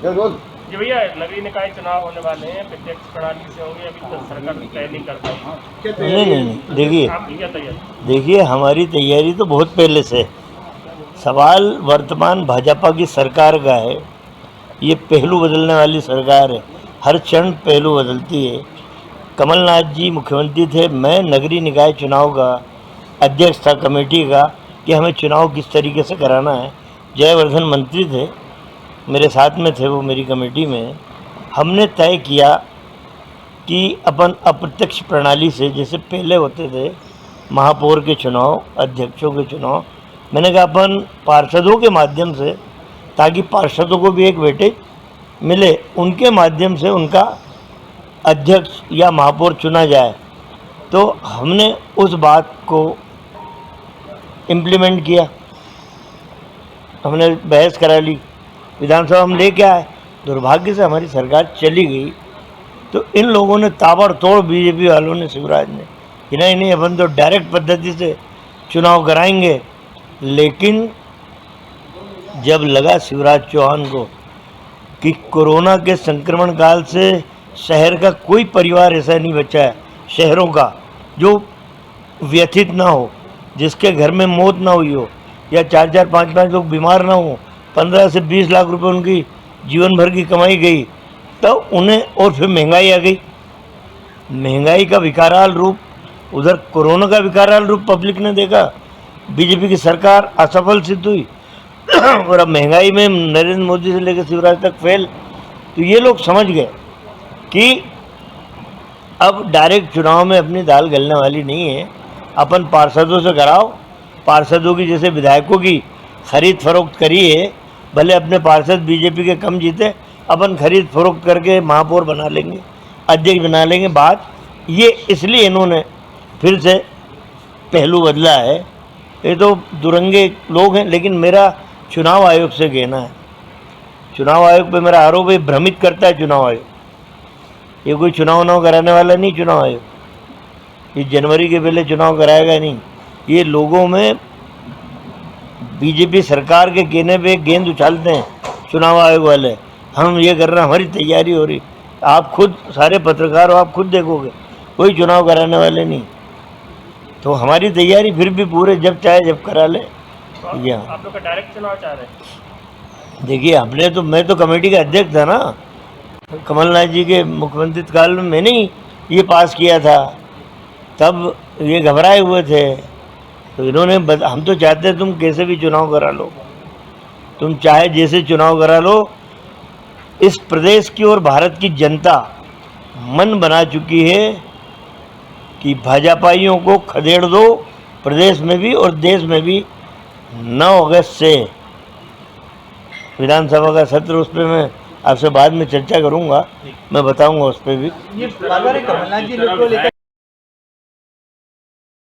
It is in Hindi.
जी भैया, नगरीय निकाय चुनाव होने वाले हैं, प्रत्यक्ष प्रणाली से होंगे, अभी तो सरकार तय नहीं कर पाई। नहीं, देखिए आपकी क्या तैयारी? देखिए हमारी तैयारी तो बहुत पहले से है। सवाल वर्तमान भाजपा की सरकार का है। ये पहलू बदलने वाली सरकार है, हर क्षण पहलू बदलती है। कमलनाथ जी मुख्यमंत्री थे, मैं नगरीय निकाय चुनाव का अध्यक्ष था कमेटी का कि हमें चुनाव किस तरीके से कराना है। जयवर्धन मंत्री थे, मेरे साथ में थे वो मेरी कमेटी में। हमने तय किया कि अपन अप्रत्यक्ष प्रणाली से, जैसे पहले होते थे महापौर के चुनाव, अध्यक्षों के चुनाव, मैंने कहा अपन पार्षदों के माध्यम से, ताकि पार्षदों को भी एक वेटेज मिले, उनके माध्यम से उनका अध्यक्ष या महापौर चुना जाए। तो हमने उस बात को इम्प्लीमेंट किया, हमने बहस करा ली, विधानसभा हम लेके आए। दुर्भाग्य से हमारी सरकार चली गई तो इन लोगों ने ताबड़तोड़, बीजेपी वालों ने, शिवराज ने, कि नहीं अपन तो डायरेक्ट पद्धति से चुनाव कराएंगे। लेकिन जब लगा शिवराज चौहान को कि कोरोना के संक्रमण काल से शहर का कोई परिवार ऐसा नहीं बचा है, शहरों का, जो व्यथित ना हो, जिसके घर में मौत ना हुई हो, या 4-4, 5-5 लोग बीमार ना हो, 15 से 20 लाख रुपए उनकी जीवन भर की कमाई गई, तो उन्हें, और फिर महंगाई आ गई, महंगाई का विकराल रूप, उधर कोरोना का विकराल रूप पब्लिक ने देखा, बीजेपी की सरकार असफल सिद्ध हुई और अब महंगाई में नरेंद्र मोदी से लेकर शिवराज तक फेल। तो ये लोग समझ गए कि अब डायरेक्ट चुनाव में अपनी दाल गलने वाली नहीं है, अपन पार्षदों से कराओ, पार्षदों की, जैसे विधायकों की खरीद फरोख्त करी है, भले अपने पार्षद बीजेपी के कम जीते, अपन खरीद फरोख्त करके महापौर बना लेंगे, अध्यक्ष बना लेंगे। बात ये इसलिए इन्होंने फिर से पहलू बदला है। ये तो दुरंगे लोग हैं, लेकिन मेरा चुनाव आयोग से कहना है, चुनाव आयोग पे मेरा आरोप है, भ्रमित करता है चुनाव आयोग। ये कोई चुनाव कराने वाला नहीं चुनाव आयोग, ये जनवरी के पहले चुनाव कराएगा नहीं। ये लोगों में बीजेपी सरकार के कहने पे गेंद उछालते हैं चुनाव आयोग वाले, हम ये कर रहे हैं, हमारी तैयारी हो रही। आप खुद सारे पत्रकार हो, आप खुद देखोगे, कोई चुनाव कराने वाले नहीं। तो हमारी तैयारी फिर भी पूरे, जब चाहे जब करा ले। आप लोग का डायरेक्ट चुनाव चाह रहे हैं? देखिए, हमने तो, मैं तो कमेटी का अध्यक्ष था ना, कमलनाथ जी के मुख्यमंत्री काल में मैंने ही ये पास किया था, तब ये घबराए हुए थे। तो इन्होंने हम तो चाहते हैं तुम कैसे भी चुनाव करा लो, तुम चाहे जैसे चुनाव करा लो। इस प्रदेश की और भारत की जनता मन बना चुकी है कि भाजपाइयों को खदेड़ दो, प्रदेश में भी और देश में भी। 9 अगस्त से विधानसभा का सत्र, उस पर मैं आपसे बाद में चर्चा करूंगा, मैं बताऊंगा उस पर भी। ये कमलनाथ जी को लेकर